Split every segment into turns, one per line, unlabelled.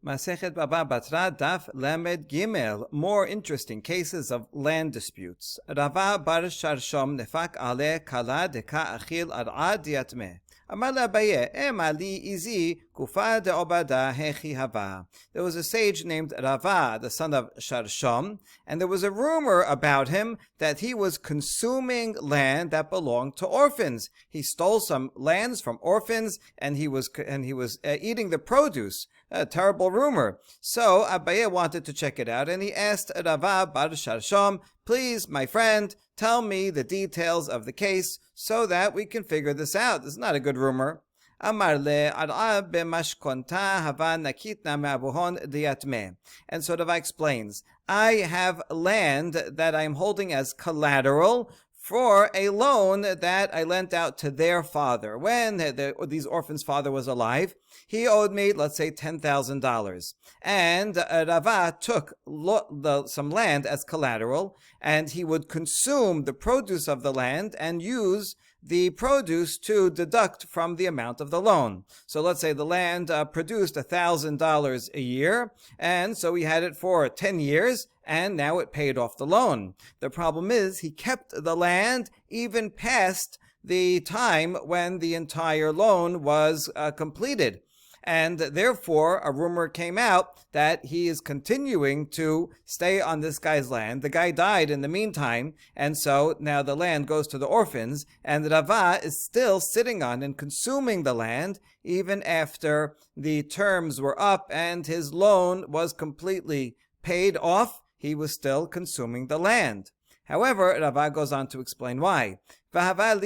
Masechet Baba Batra Daf Lamed Gimel. More interesting cases of land disputes. Rava bar Sharshom nefak ale kala deka achil ar'ad yatmeh. Amar Abaye, Emali izi kufa de obada hechi hava. There was a sage named Rava, the son of Sharshom, and there was a rumor about him that he was consuming land that belonged to orphans. He stole some lands from orphans, and he was eating the produce. A terrible rumor. So Abaye wanted to check it out, and he asked Rava bar Sharshom, please, my friend, tell me the details of the case so that we can figure this out. This is not a good rumor. Amar le ar'ab b'mashkonta hava nakitna me'abuhon diyatme. And so Rava explains, I have land that I'm holding as collateral for a loan that I lent out to their father. When these orphans' father was alive, he owed me, let's say, $10,000. And Rava took some land as collateral, and he would consume the produce of the land and use the produce to deduct from the amount of the loan. So let's say the land produced $1,000 a year, and so he had it for 10 years, and now it paid off the loan. The problem is he kept the land even past the time when the entire loan was completed. And therefore, a rumor came out that he is continuing to stay on this guy's land. The guy died in the meantime, and so now the land goes to the orphans, and Rava is still sitting on and consuming the land even after the terms were up and his loan was completely paid off. He was still consuming the land. However, Rava goes on to explain why. Rava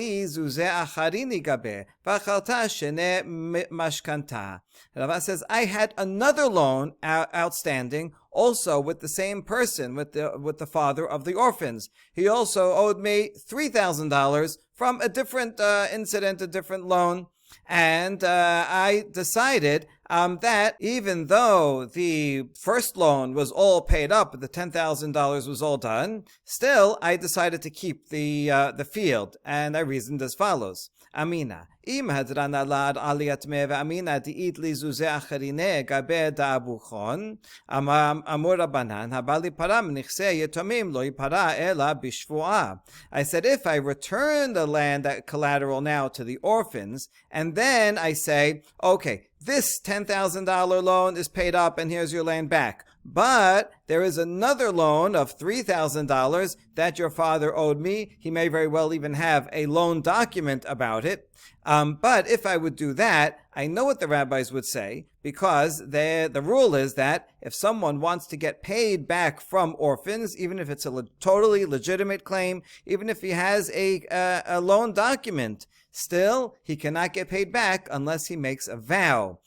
says, I had another loan outstanding, also with the same person, with the father of the orphans. He also owed me $3,000 from a different incident, a different loan. And I decided that even though the first loan was all paid up, the $10,000 was all done, still I decided to keep the field, and I reasoned as follows. Amina. Im hadrana lad aliyat me ve'amina di'it li zuze acharine gabe da'abuchon amur Rabbanan habali param nichse yetomim lo yipara ela bishvu'ah. I said, if I return the land, that collateral now, to the orphans, and then I say, okay, this $10,000 loan is paid up and here's your land back. But there is another loan of $3,000 that your father owed me. He may very well even have a loan document about it. But if I would do that, I know what the rabbis would say, because the rule is that if someone wants to get paid back from orphans, even if it's a totally legitimate claim, even if he has a loan document, still, he cannot get paid back unless he makes a vow.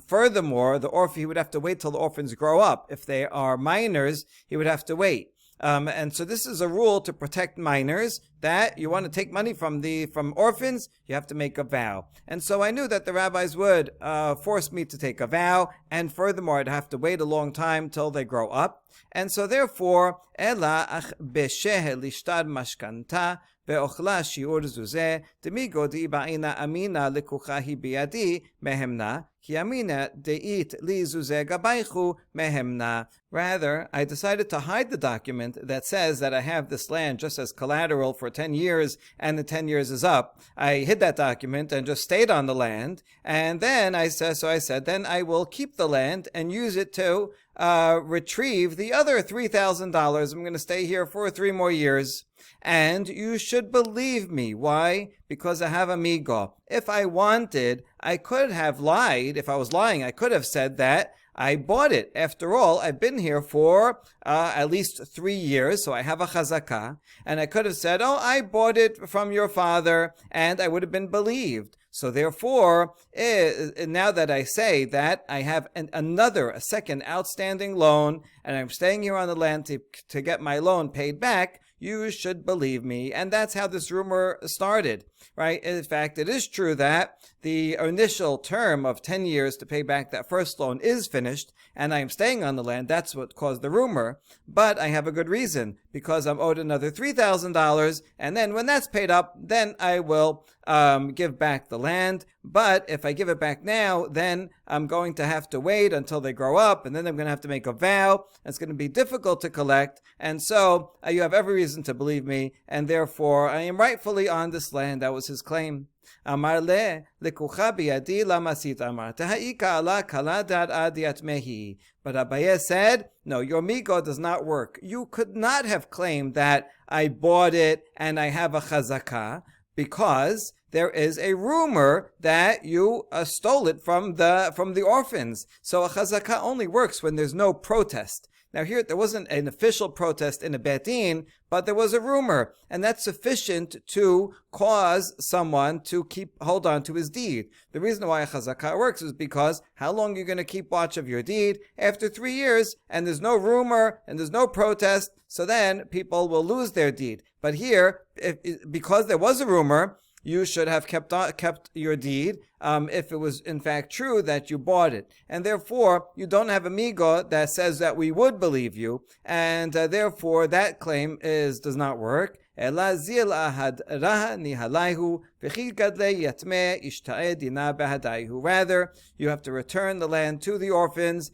Furthermore, he would have to wait till the orphans grow up. If they are minors, he would have to wait. And so this is a rule to protect minors, that you want to take money from orphans, you have to make a vow. And so I knew that the rabbis would force me to take a vow, and furthermore, I'd have to wait a long time till they grow up. And so therefore, Ela ach besheh lishtad mashkanta ve'ochla shiur zuzeh demigo di'iba'ina amina lekuchahi biyadi mehemna ki amina de'it li zuzeh gabaychu mehemna. Rather, I decided to hide the document that says that I have this land just as collateral for 10 years, and the 10 years is up. I hid that document and just stayed on the land, and then I said, then I will keep the land and use it to retrieve the other $3,000. I'm going to stay here for 3 more years. And you should believe me. Why? Because I have amigo. If I wanted, I could have lied. If I was lying, I could have said that I bought it. After all, I've been here for at least 3 years, so I have a chazakah. And I could have said, oh, I bought it from your father, and I would have been believed. So therefore, now that I say that I have a second outstanding loan, and I'm staying here on the land to get my loan paid back, you should believe me. And that's how this rumor started, right? In fact, it is true that the initial term of 10 years to pay back that first loan is finished, and I am staying on the land. That's what caused the rumor. But I have a good reason, because I'm owed another $3,000, and then when that's paid up, then I will give back the land. But if I give it back now, then I'm going to have to wait until they grow up, and then I'm going to have to make a vow. It's going to be difficult to collect, and so you have every reason to believe me, and therefore I am rightfully on this land. That was his claim. Amar le lekucha biyadi lamasit amar teha'ika ala kala dad adiat mehi. But Abaye said, no, your migo does not work. You could not have claimed that I bought it and I have a chazakah, because there is a rumor that you stole it from the orphans. So a chazakah only works when there's no protest. Now here, there wasn't an official protest in a bet din, but there was a rumor, and that's sufficient to cause someone to hold on to his deed. The reason why a chazakah works is because how long are you going to keep watch of your deed? After 3 years, and there's no rumor, and there's no protest, so then people will lose their deed. But here, because there was a rumor, you should have kept your deed if it was in fact true that you bought it. And therefore, you don't have a migo that says that we would believe you, and therefore that claim does not work. Rather, you have to return the land to the orphans.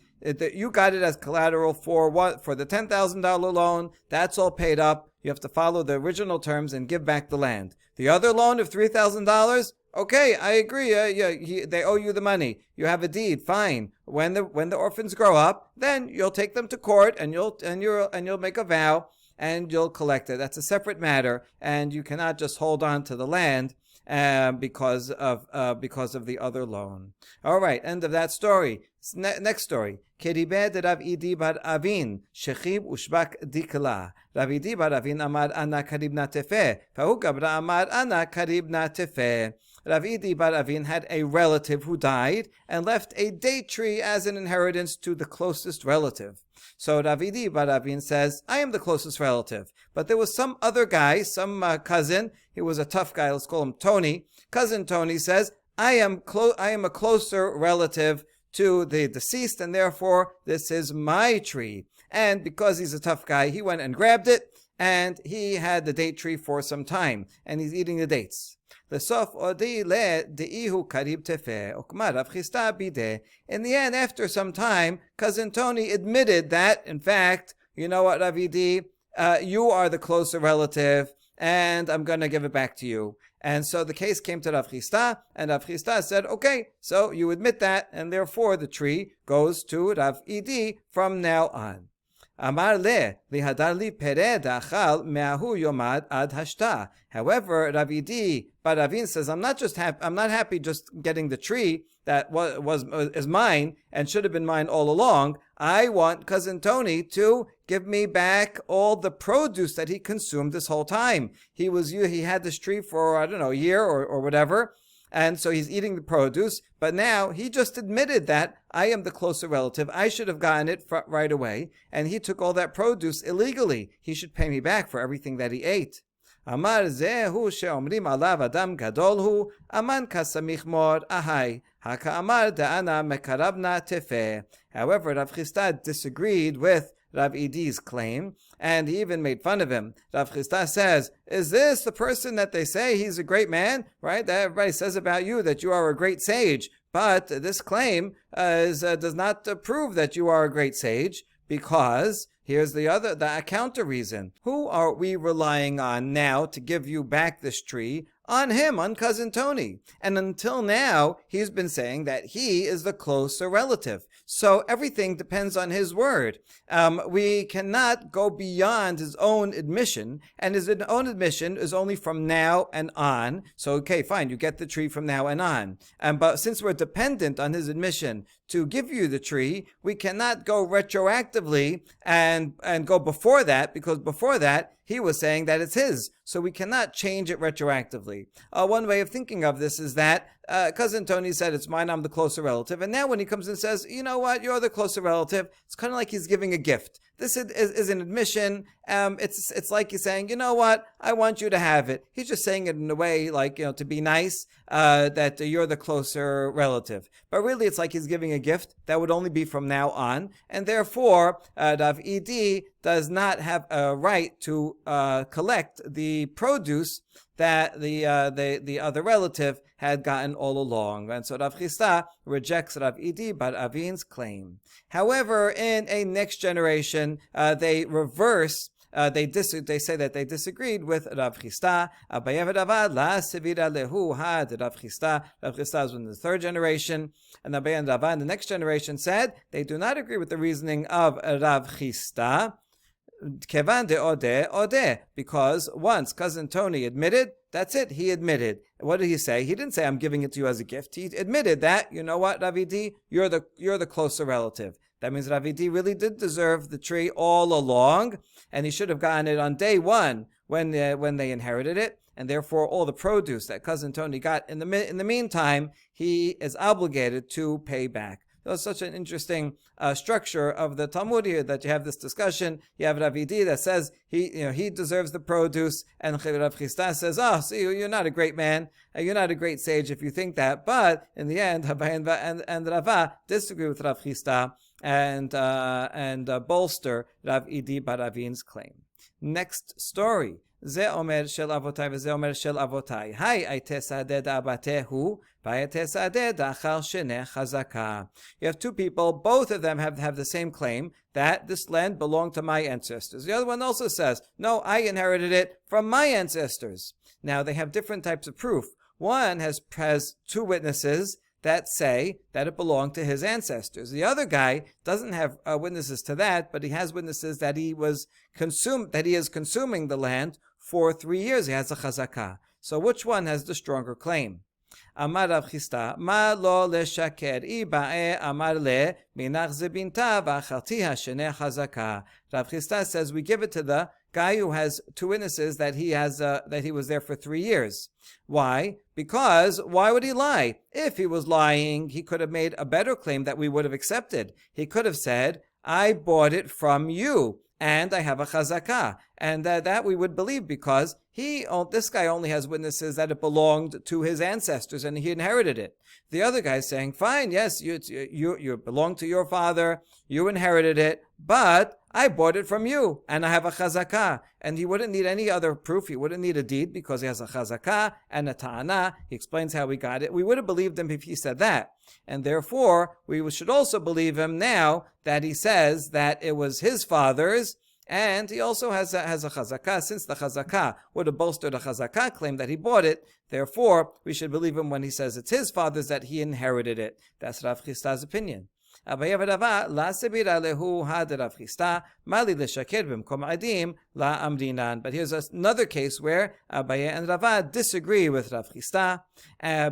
You got it as collateral for what? For the $10,000 loan. That's all paid up. You have to follow the original terms and give back the land. The other loan of $3,000, okay, I agree. They owe you the money. You have a deed, fine. When the orphans grow up, then you'll take them to court and you'll make a vow and you'll collect it. That's a separate matter, and you cannot just hold on to the land because of the other loan. All right, end of that story. Next story. Keribed Rav Idi bar Avin shechib ushbak dikla. Rav Idi bar Avin amar ana karib na tefeh. Fahu gabra amar ana karib na tefeh. Rav Idi bar Avin had a relative who died and left a date tree as an inheritance to the closest relative. So Rav Idi bar Avin says, I am the closest relative. But there was some other guy, some cousin. He was a tough guy. Let's call him Tony. Cousin Tony says, I am a closer relative to the deceased, and therefore this is my tree. And because he's a tough guy, he went and grabbed it, and he had the date tree for some time, and he's eating the dates. In the end, after some time, cousin Tony admitted that, in fact, you know what, Ravidi, you are the closer relative, and I'm going to give it back to you. And so the case came to Rav Chisda, and Rav Chisda said, okay, so you admit that, and therefore the tree goes to Rav Idi from now on. Amar le lihadar li pered achal me'ahu yomad ad hashta. However, Rav Idi bar Avin says, I'm not happy just getting the tree that is mine and should have been mine all along. I want cousin Tony to give me back all the produce that he consumed this whole time. He had this tree for, I don't know, a year or whatever. And so he's eating the produce, but now he just admitted that I am the closer relative. I should have gotten it right away, and he took all that produce illegally. He should pay me back for everything that he ate. Amar zehu she'omrim alav adam gadol hu aman kasamich mor ahai haka amar da'ana mekarabna tefeh. However, Rav Chisda disagreed with Rav Idi's claim, and he even made fun of him. Rav Chisda says, is this the person that they say he's a great man? Right? That everybody says about you that you are a great sage. But this claim does not prove that you are a great sage, because here's the counter reason. Who are we relying on now to give you back this tree? On him, on cousin Tony. And until now, he's been saying that he is the closer relative. So everything depends on his word. We cannot go beyond his own admission, and his own admission is only from now and on. So, okay, fine, you get the tree from now and on. But since we're dependent on his admission to give you the tree, we cannot go retroactively and go before that, because before that, he was saying that it's his. So we cannot change it retroactively. One way of thinking of this is that cousin Tony said, it's mine, I'm the closer relative. And now when he comes and says, you know what, you're the closer relative, it's kind of like he's giving a gift. This is an admission. It's like he's saying, you know what, I want you to have it. He's just saying it in a way like, to be nice, that you're the closer relative. But really, it's like he's giving a gift that would only be from now on. And therefore, Rav Idi does not have a right to collect the produce that the other relative had gotten all along. And so Rav Chisda rejects Rav Idi bar Avin's claim. However, in a next generation, they reverse. They say that they disagreed with Rav Chisda. Abaye v'Rava la sevira lehu had Rav Chisda. Rav Chisda was in the third generation, and Abaye and Rava in the next generation said they do not agree with the reasoning of Rav Chisda. Kevan de ode, because once cousin Tony admitted, that's it, he admitted. What did he say? He didn't say, I'm giving it to you as a gift. He admitted that, you know what, Ravidi, you're the closer relative. That means Ravidi really did deserve the tree all along, and he should have gotten it on day one when they inherited it, and therefore all the produce that cousin Tony got in the meantime, he is obligated to pay back. So it's such an interesting structure of the Talmud here that you have this discussion. You have Rav Idi that says he deserves the produce, and Rav Chisda says, oh, see, you're not a great man, you're not a great sage if you think that. But in the end, Abaye and Rava disagree with Rav Chisda and bolster Rav Idi bar Avin's claim. Next story. זה אומר של אבותיי וזה אומר של אבותיי. היי תסעדד אבתיהו, והי תסעדד אחר שנה חזקה. You have two people, both of them have the same claim, that this land belonged to my ancestors. The other one also says, no, I inherited it from my ancestors. Now, they have different types of proof. One has two witnesses that say that it belonged to his ancestors. The other guy doesn't have witnesses to that, but he has witnesses that he is consuming the land for 3 years. He has a chazakah. So which one has the stronger claim? Amar Rav Chisda, ma lo leshaker iba'e amar le minach zebinta v'achartiha sheneh chazakah. Rav Chisda says we give it to the guy who has two witnesses that he was there for 3 years. Why? Because why would he lie? If he was lying, he could have made a better claim that we would have accepted. He could have said, I bought it from you, and I have a chazakah. And that we would believe because this guy only has witnesses that it belonged to his ancestors and he inherited it. The other guy is saying, fine, yes, you belong to your father, you inherited it, but I bought it from you and I have a chazakah. And he wouldn't need any other proof. He wouldn't need a deed because he has a chazakah and a ta'ana. He explains how we got it. We would have believed him if he said that. And therefore, we should also believe him now that he says that it was his father's. And he also has a chazakah, since the chazakah would have bolstered the chazakah claim that he bought it. Therefore, we should believe him when he says it's his father's, that he inherited it. That's Rav Chisda's opinion. Abaye v'Rava la sebira lehu had Rav Chisda mali leshaker b'mkom adim la amrinan. But here's another case where Abaye and Rava disagree with Rav Chisda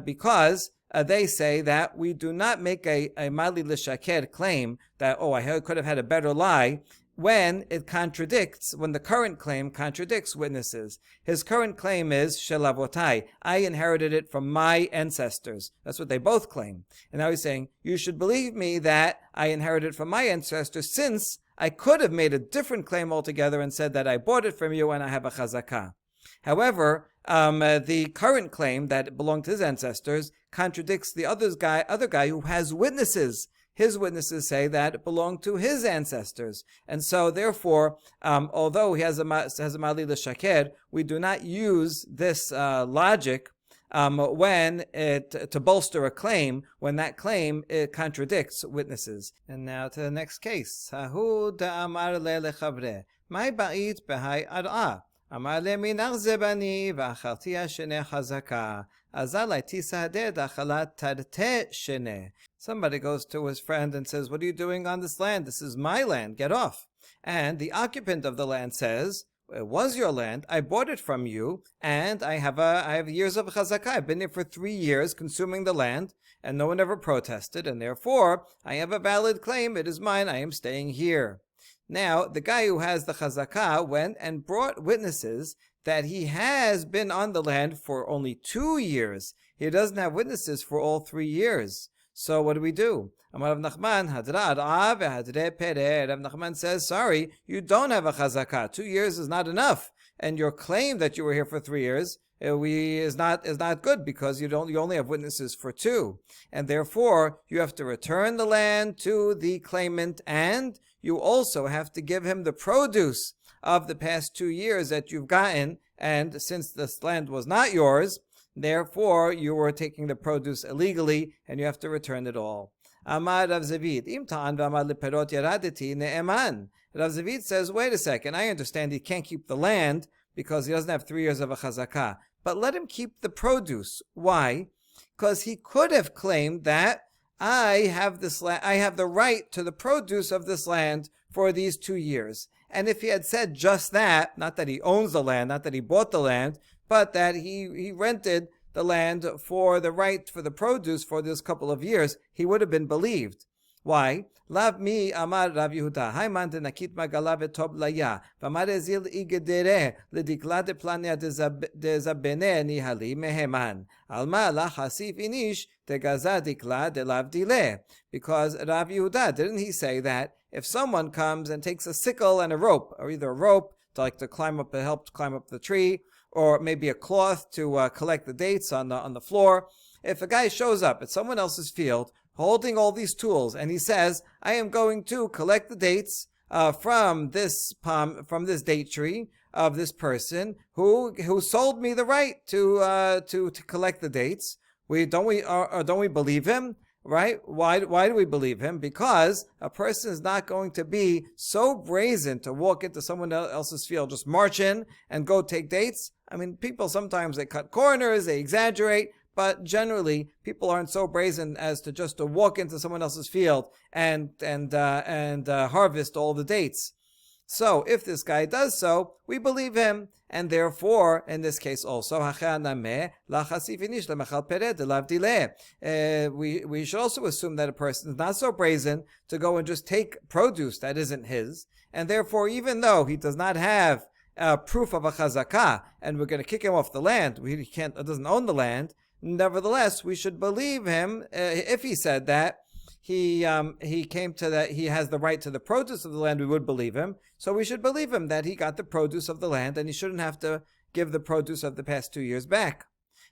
because they say that we do not make a mali leshaker claim that, I could have had a better lie, when the current claim contradicts witnesses. His current claim is shelavotai, I inherited it from my ancestors. That's what they both claim. And now he's saying, you should believe me that I inherited it from my ancestors, since I could have made a different claim altogether and said that I bought it from you and I have a chazakah. However, the current claim that it belonged to his ancestors contradicts the other guy who has witnesses. His witnesses say that it belonged to his ancestors. And so, therefore, although he has a mali l'shaker, we do not use this logic to bolster a claim, when that claim contradicts witnesses. And now to the next case. Hahu da'amar le'lechavre, mai ba'it behai ar'a. Amar le minach zebani v'achartiya sheneh chazaka. Azalai tisadeh achalat tarte sheneh. Somebody goes to his friend and says, what are you doing on this land? This is my land. Get off. And the occupant of the land says, it was your land. I bought it from you, and I have years of chazakah. I've been here for 3 years consuming the land, and no one ever protested, and therefore I have a valid claim. It is mine. I am staying here. Now, the guy who has the chazakah went and brought witnesses that he has been on the land for only 2 years. He doesn't have witnesses for all 3 years. So what do we do? Amar Rav Nachman, Hadra Ar'a ve'Hadre Pere. Rav Nachman says, sorry, you don't have a chazakah. 2 years is not enough. And your claim that you were here for 3 years is not good, because you only have witnesses for 2. And therefore, you have to return the land to the claimant, and you also have to give him the produce of the past 2 years that you've gotten and since this land was not yours, therefore you were taking the produce illegally, and you have to return it all. Amar Rav Zavid, Im ta'an v'amar leperot yaraditi ne'eman. Rav Zavid says, wait a second, I understand he can't keep the land because he doesn't have 3 years of a chazakah, but let him keep the produce. Why? Because he could have claimed that I have the right to the produce of this land for these 2 years. And if he had said just that, not that he owns the land, not that he bought the land, but that he rented the land for the right for the produce for this couple of years, he would have been believed. Why? Lav mi amar Rav Yehuda, Haiman de nakit magala v'tob laya, v'amar ezil igedere ledikla de plania de zabene nihali meheman, alma la hasif inish de gaza dikla de lav dile. Because Rav Yehuda, didn't he say that if someone comes and takes a sickle and a rope, or either a rope to help climb up the tree, or maybe a cloth to collect the dates on the floor, if a guy shows up at someone else's field holding all these tools, and he says, I am going to collect the dates from this date tree of this person who sold me the right to collect the dates. Don't we believe him? Right? Why do we believe him? Because a person is not going to be so brazen to walk into someone else's field, just march in and go take dates. I mean, people sometimes they cut corners, they exaggerate, but generally people aren't so brazen as to walk into someone else's field and harvest all the dates. So if this guy does so, we believe him, and therefore, in this case also, we should also assume that a person is not so brazen to go and just take produce that isn't his, and therefore, even though he does not have proof of a chazakah, and we're going to kick him off the land, doesn't own the land, nevertheless, we should believe him if he said that he came to that he has the right to the produce of the land. We would believe him, so we should believe him that he got the produce of the land, and he shouldn't have to give the produce of the past 2 years back.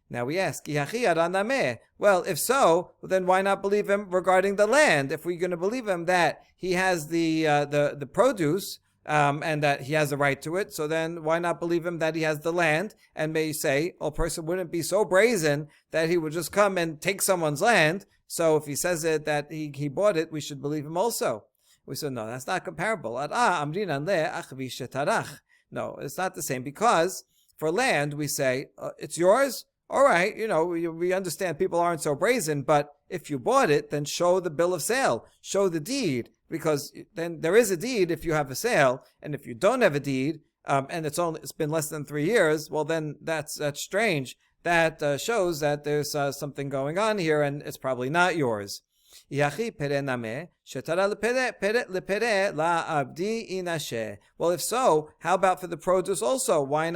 Now we ask, well, if so, then why not believe him regarding the land? If we're going to believe him that he has the produce, and that he has a right to it, so then why not believe him that he has the land? And may say, a person wouldn't be so brazen that he would just come and take someone's land. So if he says it that he bought it, we should believe him also. We said, no, that's not comparable. No, it's not the same, because for land we say, it's yours? All right, we understand people aren't so brazen, but if you bought it, then show the bill of sale, show the deed, because then there is a deed if you have a sale, and if you don't have a deed, and it's been less than 3 years, well then that's strange. That shows that there's something going on here, and it's probably not yours. Well, if so, how about for the produce also? Why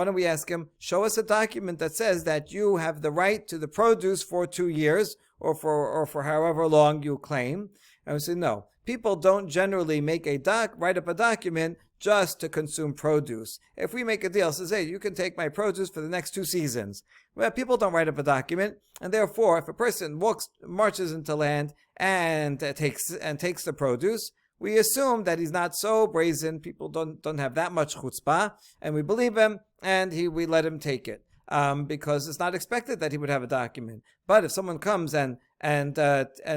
don't we ask him, show us a document that says that you have the right to the produce for 2 years, or for however long you claim? And we say, no. People don't generally write up a document just to consume produce. If we make a deal, says, hey, you can take my produce for the next 2 seasons. Well, people don't write up a document, and therefore, if a person marches into land and takes the produce, we assume that he's not so brazen. People don't have that much chutzpah, and we believe him, and we let him take it, because it's not expected that he would have a document. But if someone comes and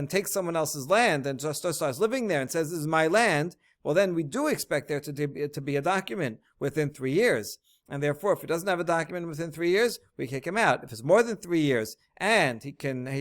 takes someone else's land and just starts living there and says, this is my land, well, then we do expect there to be a document within 3 years. And therefore, if he doesn't have a document within 3 years, we kick him out. If it's more than 3 years and he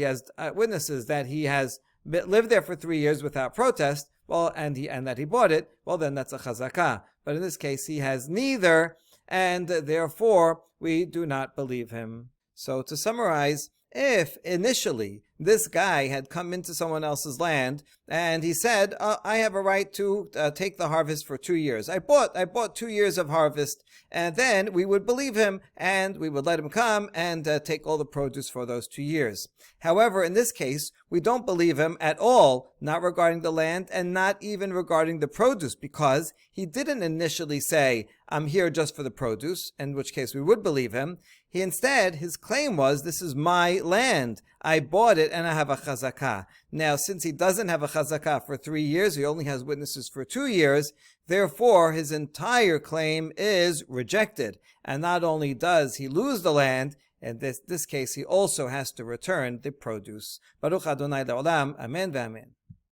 has witnesses that he has lived there for 3 years without protest, well, and that he bought it, well, then that's a chazakah. But in this case, he has neither, and therefore we do not believe him. So to summarize, if initially this guy had come into someone else's land and he said, I have a right to take the harvest for 2 years. I bought 2 years of harvest, and then we would believe him and we would let him come and take all the produce for those 2 years. However, in this case, we don't believe him at all, not regarding the land and not even regarding the produce, because he didn't initially say, I'm here just for the produce, in which case we would believe him. His claim was, this is my land. I bought it and I have a chazakah. Now, since he doesn't have a chazakah for 3 years, he only has witnesses for 2 years, therefore his entire claim is rejected. And not only does he lose the land, in this case he also has to return the produce. Baruch Adonai Le'olam, Amen ve'amen.